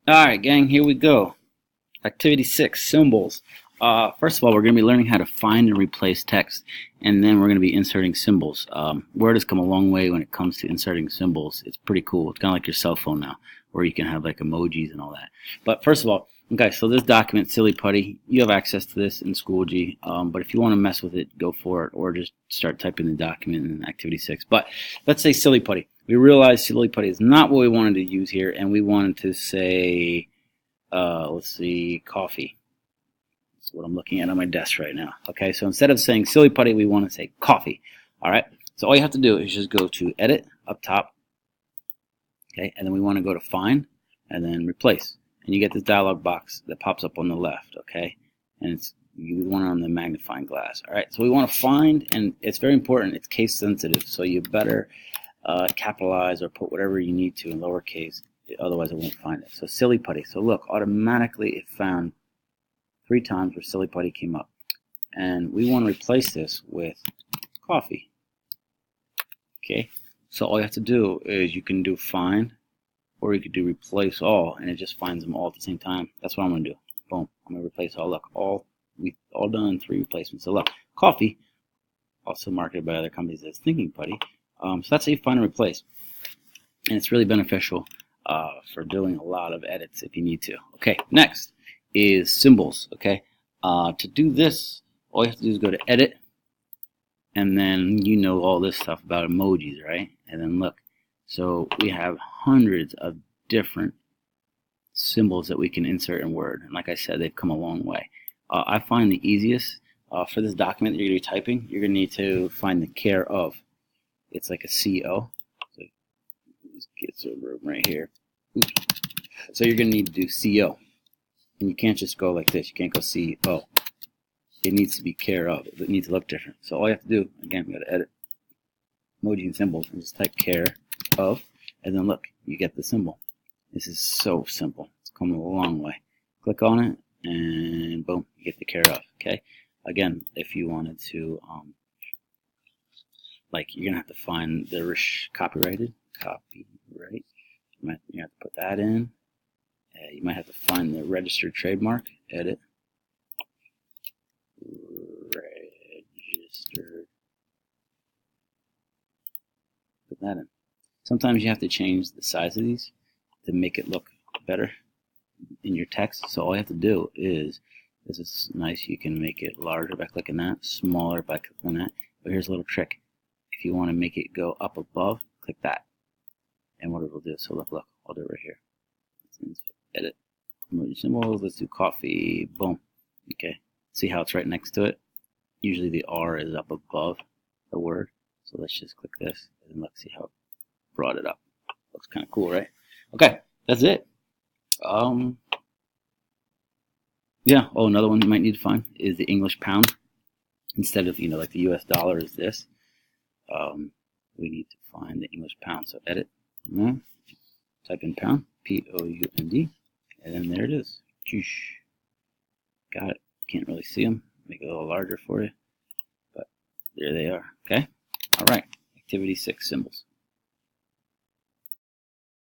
Alright, gang, here we go. Activity 6, symbols. First of all, we're going to be learning how to find and replace text, and then we're going to be inserting symbols. Word has come a long way when it comes to inserting symbols. It's pretty cool. It's kind of like your cell phone now, where you can have like emojis and all that. But first of all, okay, so this document, Silly Putty, you have access to this in Schoology, but if you want to mess with it, go for it, or just start typing the document in Activity 6. But let's say Silly Putty. We realized Silly Putty is not what we wanted to use here, and we wanted to say, let's see, coffee. That's what I'm looking at on my desk right now. Okay, so instead of saying Silly Putty, we want to say coffee. All right, so all you have to do is just go to Edit up top, okay, and then we want to go to Find, and then Replace, and you get this dialog box that pops up on the left, okay, and you want it on the magnifying glass. All right, so we want to find, and it's very important. It's case sensitive, so you better capitalize or put whatever you need to in lowercase. Otherwise, it won't find it. So Silly Putty. So look, automatically it found 3 times where Silly Putty came up. And we want to replace this with coffee. Okay. So all you have to do is you can do find, or you could do replace all, and it just finds them all at the same time. That's what I'm going to do. Boom. I'm going to replace all. Look, we've all done 3 replacements. So look, coffee, also marketed by other companies as Thinking Putty. So that's how you find and replace. And it's really beneficial for doing a lot of edits if you need to. Okay, next is symbols. Okay, to do this, all you have to do is go to Edit, and then you know all this stuff about emojis, right? And then look, so we have hundreds of different symbols that we can insert in Word. And like I said, they've come a long way. I find the easiest for this document that you're going to be typing, you're going to need to find the care of. It's like a CO. So just get some room right here. Oops. So you're going to need to do CO. And you can't just go like this. You can't go CO. It needs to be care of. It needs to look different. So all you have to do, again, we got to edit emoji and symbols and just type care of. And then look, you get the symbol. This is so simple. It's come a long way. Click on it and boom, you get the care of. Okay. Again, if you wanted to, like, you're going to have to find the copyright. You have to put that in. You might have to find the registered trademark. Edit. Registered. Put that in. Sometimes you have to change the size of these to make it look better in your text. So all you have to do is, this is nice, you can make it larger by clicking that, smaller by clicking that. But here's a little trick. If you want to make it go up above, click that. And what it will do, so look, I'll do it right here. Let's edit emoji symbols, let's do coffee, boom. Okay, see how it's right next to it? Usually the R is up above the word. So let's just click this and let's see how it brought it up. Looks kind of cool, right? Okay, that's it. Yeah, oh, another one you might need to find is the English pound. Instead of, like the US dollar is this. We need to find the English pound. So edit, type in pound, P-O-U-N-D, and then there it is. Got it. Can't really see them. Make it a little larger for you, but there they are. Okay. All right. Activity 6, symbols.